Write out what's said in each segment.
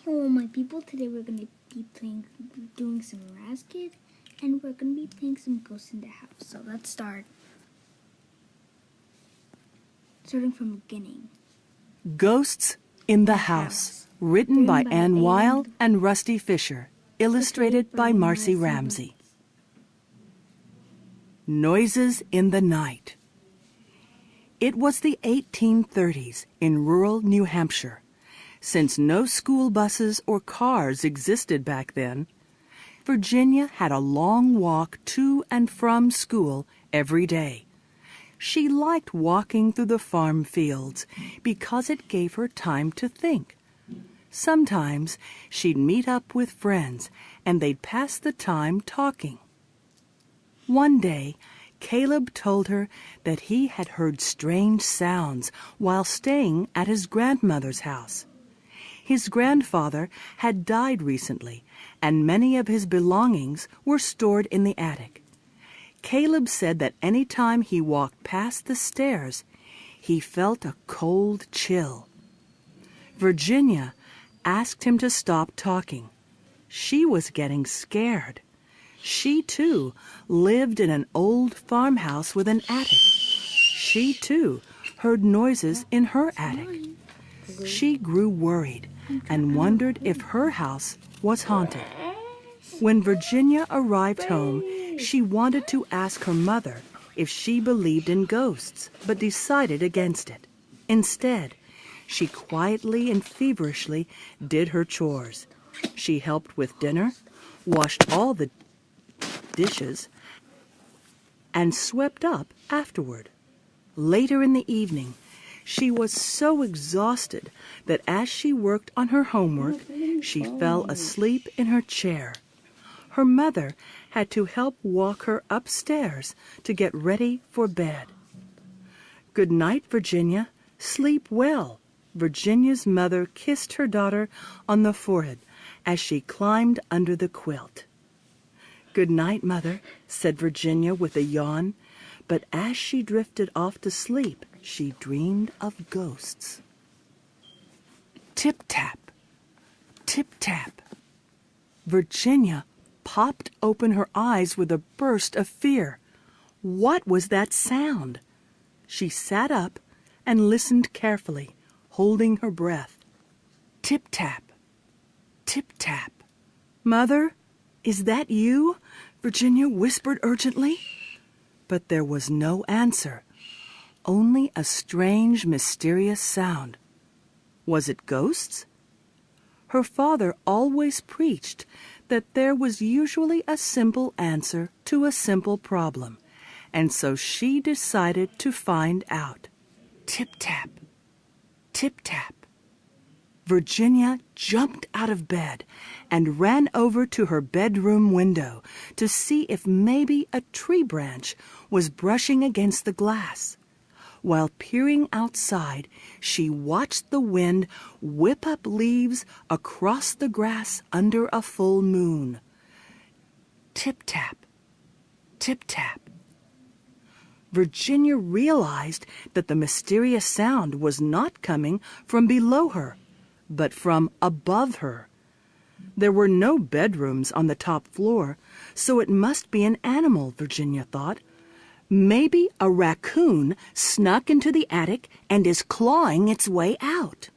Hello, my people. Today we're going to be doing some Razkid, and we're going to be playing some Ghosts in the House. So let's start. Starting from the beginning. Ghosts in the House. Written by Anne Weil and Rusty Fisher. Illustrated by Marcy Ramsey. Noises in the Night. It was the 1830s in rural New Hampshire. Since no school buses or cars existed back then, Virginia had a long walk to and from school every day. She liked walking through the farm fields because it gave her time to think. Sometimes she'd meet up with friends and they'd pass the time talking. One day, Caleb told her that he had heard strange sounds while staying at his grandmother's house. His grandfather had died recently, and many of his belongings were stored in the attic. Caleb said that any time he walked past the stairs, he felt a cold chill. Virginia asked him to stop talking. She was getting scared. She, too, lived in an old farmhouse with an attic. She, too, heard noises in her attic. She grew worried and wondered if her house was haunted. When Virginia arrived home, she wanted to ask her mother if she believed in ghosts, but decided against it. Instead, she quietly and feverishly did her chores. She helped with dinner, washed all the dishes, and swept up afterward. Later in the evening, she was so exhausted that as she worked on her homework, she fell asleep in her chair. Her mother had to help walk her upstairs to get ready for bed. "Good night, Virginia. Sleep well." Virginia's mother kissed her daughter on the forehead as she climbed under the quilt. "Good night, Mother," said Virginia with a yawn, but as she drifted off to sleep, she dreamed of ghosts. Tip-tap, tip-tap. Virginia popped open her eyes with a burst of fear. What was that sound? She sat up and listened carefully, holding her breath. Tip-tap, tip-tap. "Mother, is that you?" Virginia whispered urgently. But there was no answer, only a strange, mysterious sound. Was it ghosts? Her father always preached that there was usually a simple answer to a simple problem, and so she decided to find out. Tip-tap, tip-tap. Virginia jumped out of bed and ran over to her bedroom window to see if maybe a tree branch was brushing against the glass. While peering outside, she watched the wind whip up leaves across the grass under a full moon. Tip-tap, tip-tap. Virginia realized that the mysterious sound was not coming from below her, but from above her. There were no bedrooms on the top floor, so it must be an animal, Virginia thought. Maybe a raccoon snuck into the attic and is clawing its way out.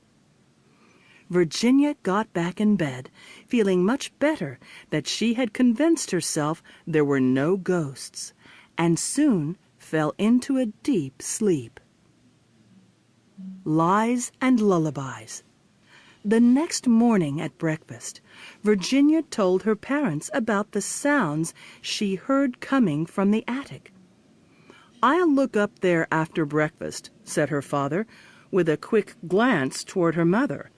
Virginia got back in bed, feeling much better that she had convinced herself there were no ghosts, and soon fell into a deep sleep. Lies and lullabies. The next morning at breakfast, Virginia told her parents about the sounds she heard coming from the attic. "I'll look up there after breakfast," said her father, with a quick glance toward her mother.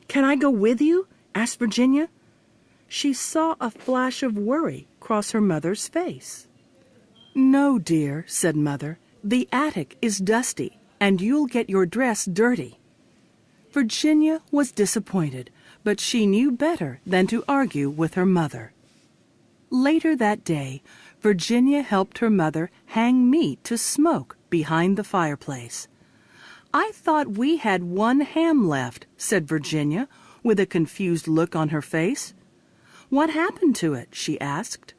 "Can I go with you?" asked Virginia. She saw a flash of worry cross her mother's face. "No, dear," said Mother. "The attic is dusty, and you'll get your dress dirty." Virginia was disappointed, but she knew better than to argue with her mother. Later that day, Virginia helped her mother hang meat to smoke behind the fireplace. "I thought we had one ham left," said Virginia, with a confused look on her face. "What happened to it?" she asked.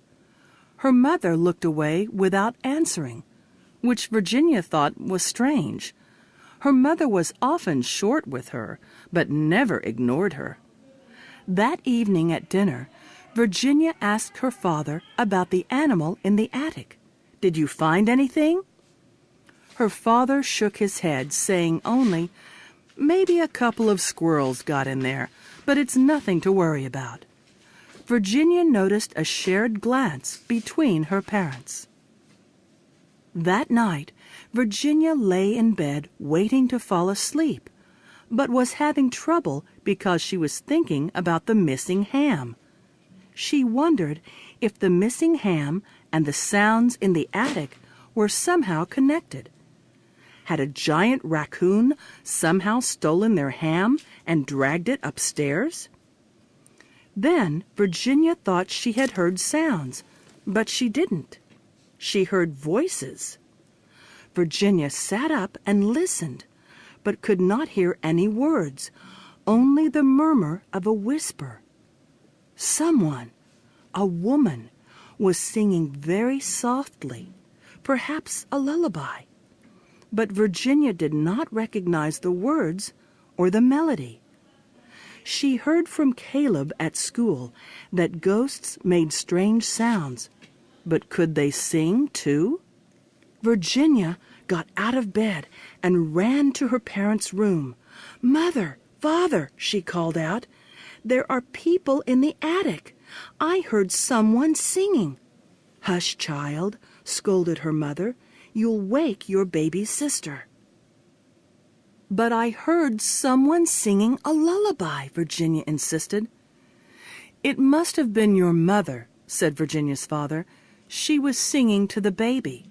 Her mother looked away without answering, which Virginia thought was strange. Her mother was often short with her, but never ignored her. That evening at dinner, Virginia asked her father about the animal in the attic. "Did you find anything?" Her father shook his head, saying only, "Maybe a couple of squirrels got in there, but it's nothing to worry about." Virginia noticed a shared glance between her parents. That night, Virginia lay in bed waiting to fall asleep, but was having trouble because she was thinking about the missing ham. She wondered if the missing ham and the sounds in the attic were somehow connected. Had a giant raccoon somehow stolen their ham and dragged it upstairs? Then Virginia thought she had heard sounds, but she didn't. She heard voices. Virginia sat up and listened, but could not hear any words, only the murmur of a whisper. Someone, a woman, was singing very softly, perhaps a lullaby. But Virginia did not recognize the words or the melody. She heard from Caleb at school that ghosts made strange sounds, but could they sing too? Virginia got out of bed and ran to her parents' room. "Mother, Father," she called out, "there are people in the attic. I heard someone singing." "Hush, child," scolded her mother. "You'll wake your baby sister." "But I heard someone singing a lullaby," Virginia insisted. "It must have been your mother," said Virginia's father. "She was singing to the baby."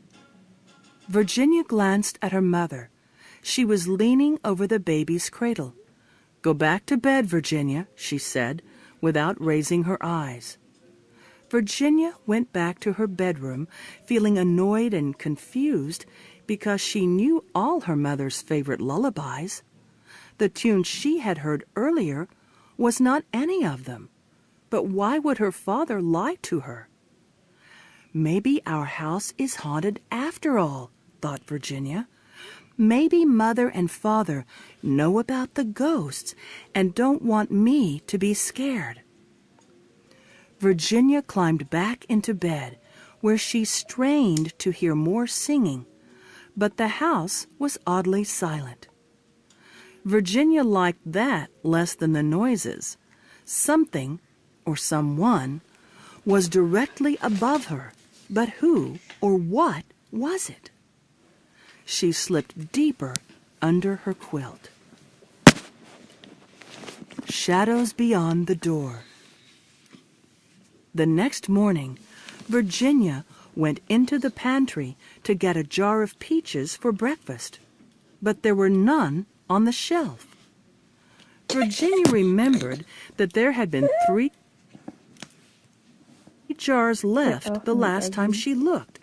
Virginia glanced at her mother. She was leaning over the baby's cradle. "Go back to bed, Virginia," she said, without raising her eyes. Virginia went back to her bedroom, feeling annoyed and confused because she knew all her mother's favorite lullabies. The tune she had heard earlier was not any of them. But why would her father lie to her? "Maybe our house is haunted after all," thought Virginia. "Maybe Mother and Father know about the ghosts and don't want me to be scared." Virginia climbed back into bed, where she strained to hear more singing, but the house was oddly silent. Virginia liked that less than the noises. Something, or someone, was directly above her, but who or what was it? She slipped deeper under her quilt. Shadows beyond the door. The next morning, Virginia went into the pantry to get a jar of peaches for breakfast, but there were none on the shelf. Virginia remembered that there had been 3 jars left the last time she looked.